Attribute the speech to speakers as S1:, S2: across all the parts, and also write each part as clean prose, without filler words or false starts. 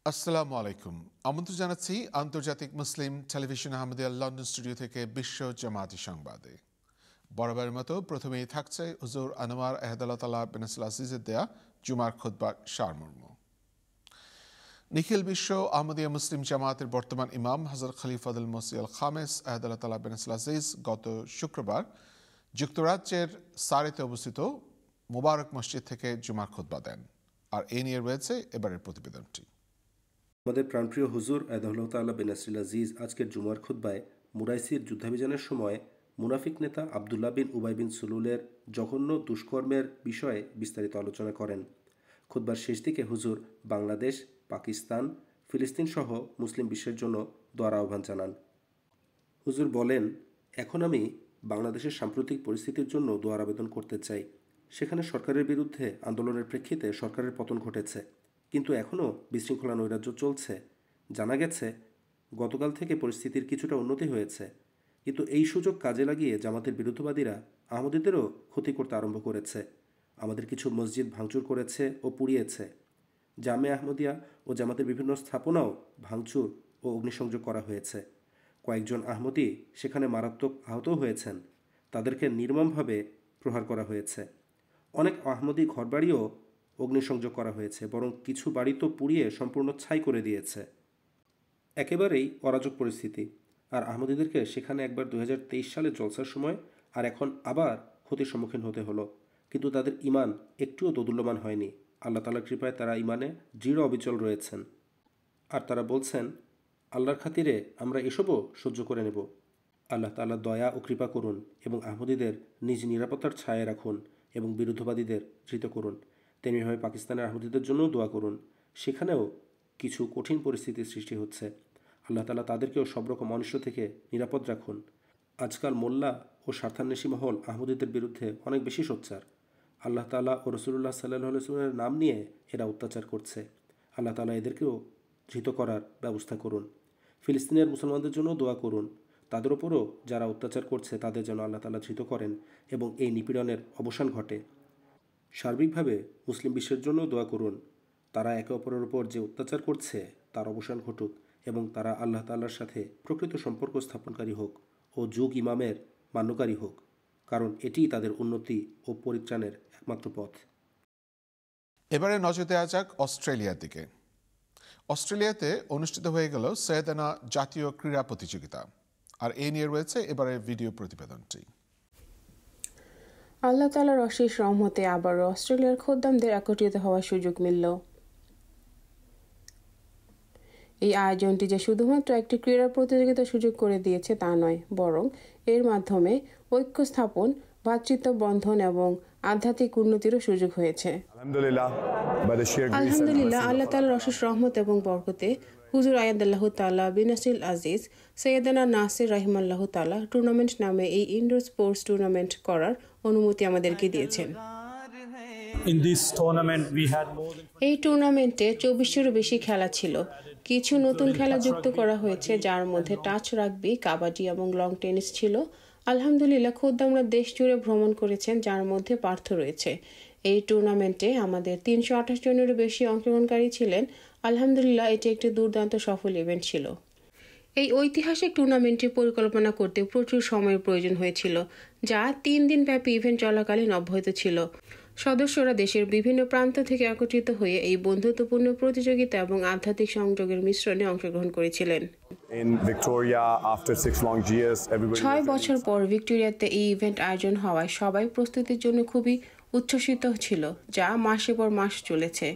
S1: আসসালামু আলাইকুম। আমন্ত্রণ জানাচ্ছি আন্তর্জাতিক মুসলিম টেলিভিশন আহমদিয়া লন্ডন স্টুডিও থেকে বিশ্ব জামায়াতি সংবাদে। বরাবরের মতো প্রথমেই থাকছে হুজুর আনোয়ার এহদাল্লাহ বিন আজিজের দেয়া জুমার খুতবার সারমর্ম। নিখিল বিশ্ব আহমদিয়া মুসলিম জামায়াতের বর্তমান ইমাম হযরত খলিফাতুল মসিহ আল খামেস এহদাল্লাহ বিন আজিজ গত শুক্রবার যুক্তরাজ্যের সারেতে অবস্থিত মোবারক মসজিদ থেকে জুমার খুতবা দেন। আর এ নিয়ে রয়েছে এবারের প্রতিবেদনটি।
S2: আমাদের প্রাণপ্রিয় হুজুর আয়দাহুল্লাহ বিন আজিজ আজকের জুমার খুতবায় মুরাইসির যুদ্ধাভিযানের সময় মুনাফিক নেতা আবদুল্লাহ বিন উবাই বিন সুলুলের জঘন্য দুষ্কর্মের বিষয়ে বিস্তারিত আলোচনা করেন। খুতবার শেষ দিকে হুজুর বাংলাদেশ, পাকিস্তান, ফিলিস্তিন সহ মুসলিম বিশ্বের জন্য দোয়ার আহ্বান জানান। হুজুর বলেন, এখন আমি বাংলাদেশের সাম্প্রতিক পরিস্থিতির জন্য দোয়ার আবেদন করতে চাই। সেখানে সরকারের বিরুদ্ধে আন্দোলনের প্রেক্ষিতে সরকারের পতন ঘটেছে, কিন্তু এখনও বিশৃঙ্খলা নৈরাজ্য চলছে। জানা গেছে গতকাল থেকে পরিস্থিতির কিছুটা উন্নতি হয়েছে, কিন্তু এই সুযোগ কাজে লাগিয়ে জামাতের বিরুদ্ধবাদীরা আহমদীদেরও ক্ষতি করতে আরম্ভ করেছে। আমাদের কিছু মসজিদ ভাঙচুর করেছে ও পুড়িয়েছে। জামে আহমদিয়া ও জামাতের বিভিন্ন স্থাপনাও ভাঙচুর ও অগ্নিসংযোগ করা হয়েছে। কয়েকজন আহমদী সেখানে মারাত্মক আহত হয়েছেন। তাদেরকে নির্মমভাবে প্রহার করা হয়েছে। অনেক আহমদী ঘরবাড়িও অগ্নিসংযোগ করা হয়েছে, বরং কিছু বাড়ি তো পুড়িয়ে সম্পূর্ণ ছাই করে দিয়েছে। একেবারেই অরাজক পরিস্থিতি। আর আহমদীদেরকে সেখানে একবার 2023 সালে জলসার সময় আর এখন আবার ক্ষতির সম্মুখীন হতে হলো, কিন্তু তাদের ঈমান একটুও দোদুল্যমান হয়নি। আল্লাহ তাআলার কৃপায় তারা ঈমানে দৃঢ় অবিচল রয়েছেন। আর তারা বলছেন, আল্লাহর খাতিরে আমরা এসবও সহ্য করে নেব। আল্লাহ তাআলা দয়া ও কৃপা করুন এবং আহমদীদের নিজ নিরাপত্তার ছায়ায় রাখুন এবং বিরুদ্ধবাদীদের ধৃত করুন। তেমনিভাবে পাকিস্তানের আহমদীদের জন্যও দোয়া করুন। সেখানেও কিছু কঠিন পরিস্থিতির সৃষ্টি হচ্ছে। আল্লাহ তাআলা তাদেরকেও সব রকম অনিষ্ট থেকে নিরাপদ রাখুন। আজকাল মোল্লা ও স্বার্থান্বেষী মহল আহমদীদের বিরুদ্ধে অনেক বেশি সোচ্চার। আল্লাহ তাআলা ও রাসূলুল্লাহ সাল্লাল্লাহু আলাইহি ওয়াসাল্লামের নাম নিয়ে এরা অত্যাচার করছে। আল্লাহ তাআলা এদেরকেও ধৃত করার ব্যবস্থা করুন। ফিলিস্তিনের মুসলমানদের জন্য দোয়া করুন। তাদের ওপরও যারা অত্যাচার করছে তাদের যেন আল্লাহ তাআলা ধৃত করেন এবং এই নিপীড়নের অবসান ঘটে। সার্বিকভাবে মুসলিম বিশ্বের জন্য দোয়া করুন। তারা একে অপরের ওপর যে অত্যাচার করছে তার অবসান ঘটুক এবং তারা আল্লাহ তাআলার সাথে প্রকৃত সম্পর্ক স্থাপনকারী হোক ও যুগ ইমামের মান্যকারী হোক, কারণ এটিই তাদের উন্নতি ও পরিত্রাণের একমাত্র পথ।
S1: এবারে নজর দেওয়া যাক অস্ট্রেলিয়ার দিকে। অস্ট্রেলিয়াতে অনুষ্ঠিত হয়ে গেল সৈয়দানা জাতীয় ক্রীড়া প্রতিযোগিতা। আর এই নিয়ে রয়েছে এবারের ভিডিও প্রতিবেদনটি।
S3: আল্লাহ তাআলার অশেষ রহমতে আবারও অস্ট্রেলিয়ার খোদ্দামদের একত্রিত হওয়ার সুযোগ মিলল। এই আয়োজনটি যে শুধুমাত্র একটি ক্রীড়া প্রতিযোগিতার সুযোগ করে দিয়েছে তা নয়, বরং এর মাধ্যমে ঐক্য স্থাপন, ভ্রাতৃত্ব বন্ধন এবং আধ্যাত্মিক উন্নতিরও সুযোগ হয়েছে। আলহামদুলিল্লাহ, আল্লাহ তাআলার অশেষ রহমত এবং বরকতে হুজুর আয়াদাল্লাহু তাআলা বিন আজিজ সৈয়দানা নাসির রাহিমাল্লাহু তাআলা টুর্নামেন্ট নামে এই ইনডোর স্পোর্টস টুর্নামেন্ট করার অনুমতি আমাদেরকে দিয়েছেন। এই টুর্নামেন্টে 24-এরও বেশি খেলা ছিল। কিছু নতুন খেলা যুক্ত করা হয়েছে, যার মধ্যে টাচ রাগবি, কাবাডি এবং লং টেনিস ছিল। আলহামদুলিল্লাহ, খোদ্দামরা দেশ জুড়ে ভ্রমণ করেছেন, যার মধ্যে পার্থ রয়েছে। এই টুর্নামেন্টে আমাদের 328 জনেরও বেশি অংশগ্রহণকারী ছিলেন। আলহামদুলিল্লাহ, এটি একটি দুর্দান্ত সফল ইভেন্ট ছিল। এই ঐতিহাসিক টুর্নামেন্টটি পরিকল্পনা করতে প্রচুর সময়ের প্রয়োজন হয়েছিল, যা 3 দিন ব্যাপী ইভেন্ট চলাকালীন অব্যাহত ছিল। সদস্যরা দেশের বিভিন্ন প্রান্ত থেকে একত্রিত হয়ে এই বন্ধুত্বপূর্ণ প্রতিযোগিতা এবং আধ্যাত্মিক সংযোগের মিশ্রণে অংশগ্রহণ করেছিলেন। 6 বছর পর ভিক্টোরিয়াতে এই ইভেন্ট আয়োজন হওয়ায় সবাই প্রস্তুতির জন্য খুবই উচ্ছ্বসিত ছিল, যা মাসের পর মাস চলেছে।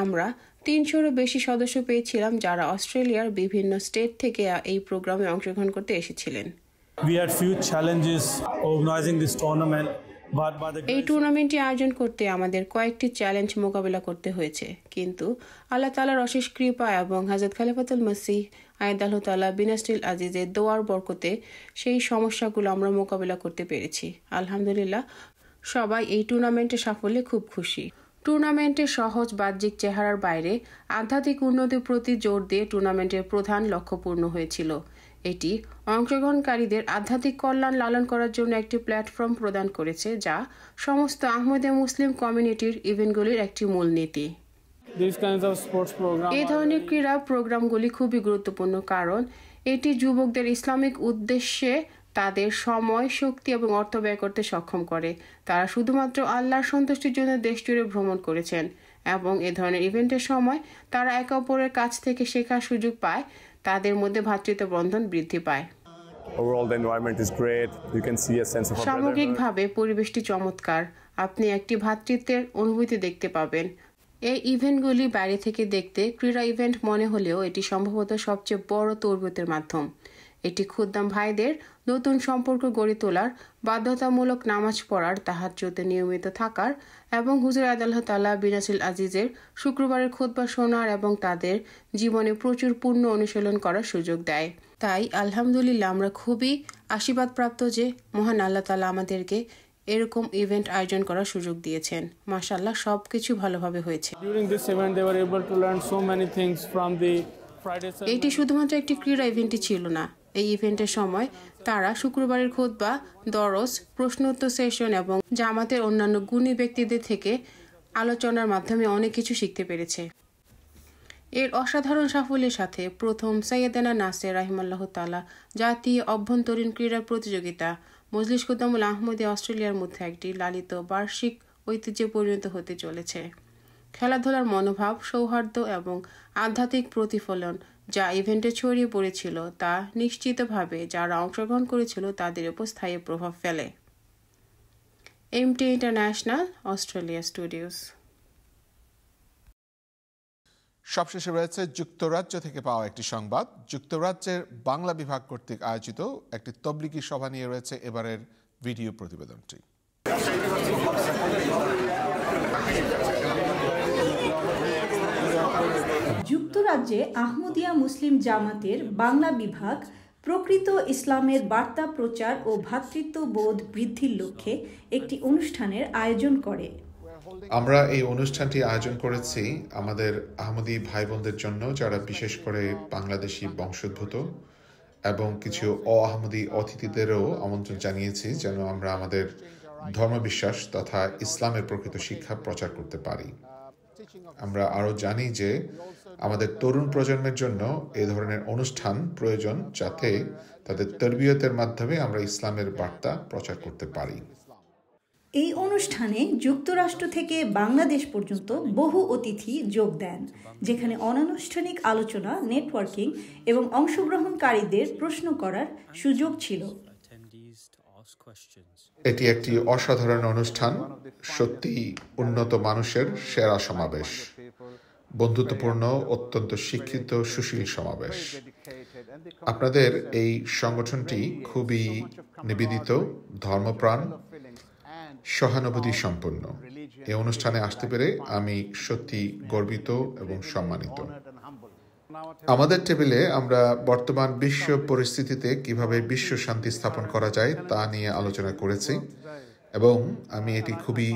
S3: আমরা 300-এরও বেশি সদস্য পেয়েছিলাম, যারা অস্ট্রেলিয়ার বিভিন্ন স্টেট থেকে এই প্রোগ্রামে অংশগ্রহণ করতে এসেছিলেন। এই টুর্নামেন্টটি আয়োজন করতে আমাদের কয়েকটি চ্যালেঞ্জ মোকাবিলা করতে হয়েছে, কিন্তু আল্লাহ তাআলার অশেষ কৃপা এবং হযরত খলিফাতুল মসিহ আয়াদাল্লাহু তাআলা বিন আজিজের দোয়ার বরকতে সেই সমস্যাগুলো আমরা মোকাবিলা করতে পেরেছি। আলহামদুলিল্লাহ, সবাই এই টুর্নামেন্টের সাফল্যে খুব খুশি। টুর্নামেন্টের সহজ বাহ্যিক চেহারার বাইরে আধ্যাত্মিক উন্নতির প্রতি জোর দিয়ে টুর্নামেন্টের প্রধান লক্ষ্য পূর্ণ হয়েছিল। এটি অংশগ্রহণকারীদের আধ্যাত্মিক কল্যাণ লালন করার জন্য একটি প্ল্যাটফর্ম প্রদান করেছে, যা সমস্ত আহমদিয়া মুসলিম কমিউনিটির ইভেন্টগুলির একটি মূলনীতি।
S4: these kinds of sports programs.
S3: এই ধরনের ক্রীড়া প্রোগ্রামগুলি খুবই গুরুত্বপূর্ণ, কারণ এটি যুবকদের ইসলামিক উদ্দেশ্যে তাদের সময়, শক্তি এবং অর্থ ব্যয় করতে সক্ষম করে। তারা শুধুমাত্র আল্লাহর সন্তুষ্টির জন্য দেশ জুড়ে ভ্রমণ করেছেন এবং এ ধরনের ইভেন্টের সময় তারা একে অপরের কাছ থেকে শেখার সুযোগ পায়, তাদের মধ্যে ভ্রাতৃত্ব বন্ধন বৃদ্ধি পায়।
S5: Overall, the environment is great. You can see a sense of brotherhood.
S3: সামগ্রিকভাবে পরিবেশটি চমৎকার, আপনি একটি ভ্রাতৃত্বের অনুভূতি দেখতে পাবেন। এই ইভেন্টগুলি বাইরে থেকে দেখতে ক্রীড়া ইভেন্ট মনে হলেও এটি সম্ভবত সবচেয়ে বড় তরবিয়তের মাধ্যম। এটি খুদ্দাম ভাইদের নতুন সম্পর্ক গড়ে তোলার, বাধ্যতামূলক নামাজ পড়ার, তাহাজ্জুদে নিয়মিত থাকার এবং হুজুর আল্লাহ তাআলা বিনাসিল আজিজের শুক্রবারের খুতবা শোনার এবং তাদের জীবনে প্রচুর পুণ্য অনুশীলন করার সুযোগ দেয়। তাই আলহামদুলিল্লাহ, আমরা খুবই আশীর্বাদপ্রাপ্ত যে মহান আল্লাহ তাআলা আমাদেরকে এরকম ইভেন্ট আয়োজন করার সুযোগ দিয়েছেন। মাশাআল্লাহ, সবকিছু ভালোভাবে হয়েছে।
S4: During this event, they were able to learn so many things from the Friday sermon.
S3: এটি শুধুমাত্র একটি ক্রীড়া ইভেন্টই ছিল না। এই ইভেন্টের সময় তারা শুক্রবারের খুতবা, দরস, প্রশ্ন উত্তর সেশন এবং জামাতের অন্যান্য গুণী ব্যক্তিদের থেকে আলোচনার মাধ্যমে অনেক কিছু শিখতে পেরেছে। এর অসাধারণ সাফল্যের সাথে প্রথম সৈয়দানা নাসের রাহিমাল্লাহ তাআলা জাতীয় অভ্যন্তরীণ ক্রীড়া প্রতিযোগিতা মজলিস খুদ্দামুল আহমদী অস্ট্রেলিয়ার মধ্যে একটি লালিত বার্ষিক ঐতিহ্যে পরিণত হতে চলেছে। খেলাধুলার মনোভাব, সৌহার্দ্য এবং আধ্যাত্মিক প্রতিফলন যা ইভেন্টে ছড়িয়ে পড়েছিল তা নিশ্চিতভাবে যারা অংশগ্রহণ করেছিল তাদের উপর স্থায়ী প্রভাব ফেলে। MT international, Australia studios.
S1: সবশেষে রয়েছে যুক্তরাজ্য থেকে পাওয়া একটি সংবাদ। যুক্তরাজ্যের বাংলা বিভাগ কর্তৃক আয়োজিত একটি তবলিগি সভা নিয়ে রয়েছে এবারের ভিডিও প্রতিবেদনটি।
S6: যুক্তরাজ্যে আহমদিয়া মুসলিম জামাতের বাংলা বিভাগ প্রকৃত ইসলামের বার্তা প্রচার ও ভ্রাতৃত্ববোধ বৃদ্ধির লক্ষ্যে একটি অনুষ্ঠানের আয়োজন করে।
S1: আমরা এই অনুষ্ঠানটি আয়োজন করেছি আমাদের আহমদি ভাই বোনদের জন্য, যারা বিশেষ করে বাংলাদেশি বংশোদ্ভূত, এবং কিছু অআহমদি অতিথিদেরও আমন্ত্রণ জানিয়েছি যেন আমরা আমাদের ধর্মবিশ্বাস তথা ইসলামের প্রকৃত শিক্ষা প্রচার করতে পারি। আমরা আরও জানি যে আমাদের তরুণ প্রজন্মের জন্য এই ধরনের অনুষ্ঠান প্রয়োজন, যাতে তাদের তরবিয়তের মাধ্যমে আমরা ইসলামের বার্তা প্রচার করতে পারি।
S6: এই অনুষ্ঠানে যুক্তরাষ্ট্র থেকে বাংলাদেশ পর্যন্ত বহু অতিথি যোগ দেন, যেখানে অনানুষ্ঠানিক আলোচনা, নেটওয়ার্কিং এবং অংশগ্রহণকারীদের প্রশ্ন করার সুযোগ ছিল।
S1: এটি একটি অসাধারণ অনুষ্ঠান, সত্যি উন্নত মানুষের সেরা সমাবেশ, বন্ধুত্বপূর্ণ, অত্যন্ত শিক্ষিত, সুশীল সমাবেশ। আপনাদের এই সংগঠনটি খুবই নিবেদিত, ধর্মপ্রাণ, সহানুভূতি সম্পন্ন। এই অনুষ্ঠানে আসতে পেরে আমি সত্যি গর্বিত এবং সম্মানিত। আমাদের টেবিলে আমরা বর্তমান বিশ্ব পরিস্থিতিতে কিভাবে বিশ্ব শান্তি স্থাপন করা যায় তা নিয়ে আলোচনা করেছি, এবং আমি এটি খুবই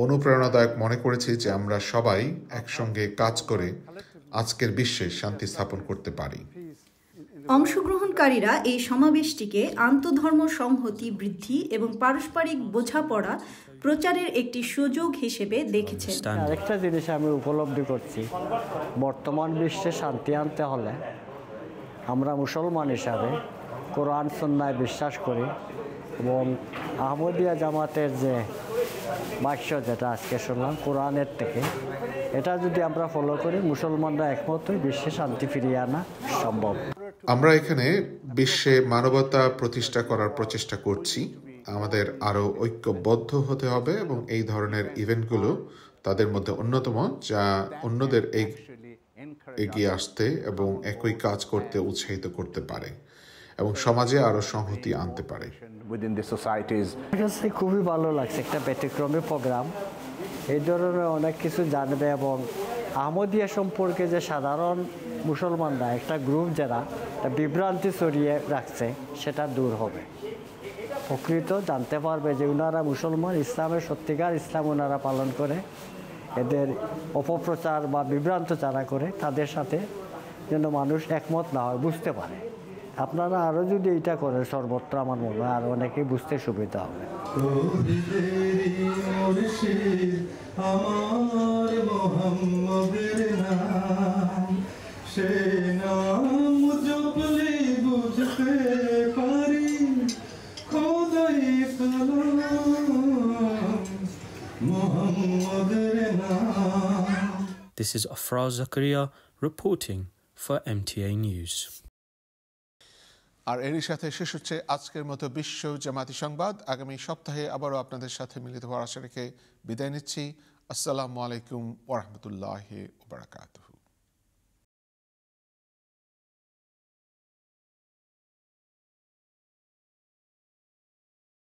S1: অনুপ্রেরণাদায়ক মনে করেছি যে আমরা সবাই একসঙ্গে কাজ করে আজকের বিশ্বে শান্তি স্থাপন করতে পারি।
S6: অংশগ্রহণকারীরা এই সমাবেশটিকে আন্তঃধর্ম সংহতি বৃদ্ধি এবং পারস্পরিক বোঝাপড়া প্রচারের একটি সুযোগ হিসেবে দেখেছেন।
S7: আরেকটা জিনিস আমি উপলব্ধি করছি, বর্তমান বিশ্বে শান্তি আনতে হলে আমরা মুসলমান হিসাবে কোরআন সুন্নায় বিশ্বাস করি, এবং আহমদিয়া জামাতের যে বাক্য যেটা আজকে শুনলাম কোরআনের থেকে, এটা যদি আমরা ফলো করি মুসলমানরা একমত হয়ে বিশ্বে শান্তি ফিরিয়ে আনা সম্ভব।
S1: আমরা এখানে বিশ্বে মানবতা প্রতিষ্ঠা করার প্রচেষ্টা করছি। আমাদের আরও ঐক্যবদ্ধ হতে হবে এবং এই ধরনের ইভেন্টগুলো তাদের মধ্যে অন্যতম, যা অন্যদের এগিয়ে আসতে এবং একই কাজ করতে উৎসাহিত করতে পারে এবং সমাজে আরও সংহতি আনতে পারে।
S7: খুবই ভালো লাগছে, একটা ব্যতিক্রমী প্রোগ্রাম। এই ধরনের অনেক কিছু জানবে এবং আহমদিয়া সম্পর্কে যে সাধারণ মুসলমানরা একটা গ্রুপ যারা বিভ্রান্তি ছড়িয়ে রাখছে সেটা দূর হবে। প্রকৃত জানতে পারবে যে ওনারা মুসলমান, ইসলামের সত্যিকার ইসলাম ওনারা পালন করে, এদের অপপ্রচার বা বিভ্রান্ত যারা করে তাদের সাথে যেন মানুষ একমত না হয়, বুঝতে পারে। আপনারা আরও যদি এটা করেন সর্বত্র, আমার মনে হয় আরও অনেকেই বুঝতে সুবিধা হবে।
S8: আমার মোহাম্মদ মোহাম্মদের নাম, সেই নাম জপলে বুঝতে পারি খোদাই কালাম, মোহাম্মদের নাম।
S9: This is Afraz Zakaria reporting for MTA News.
S1: আর এরই সাথে শেষ হচ্ছে আজকের মতো বিশ্ব জামাতি সংবাদ। আগামী সপ্তাহে আবারও আপনাদের সাথে মিলিত হওয়ার আশা রেখে বিদায় নিচ্ছি। আসসালামু আলাইকুম ওয়া রাহমাতুল্লাহি ওয়া বারাকাতুহু।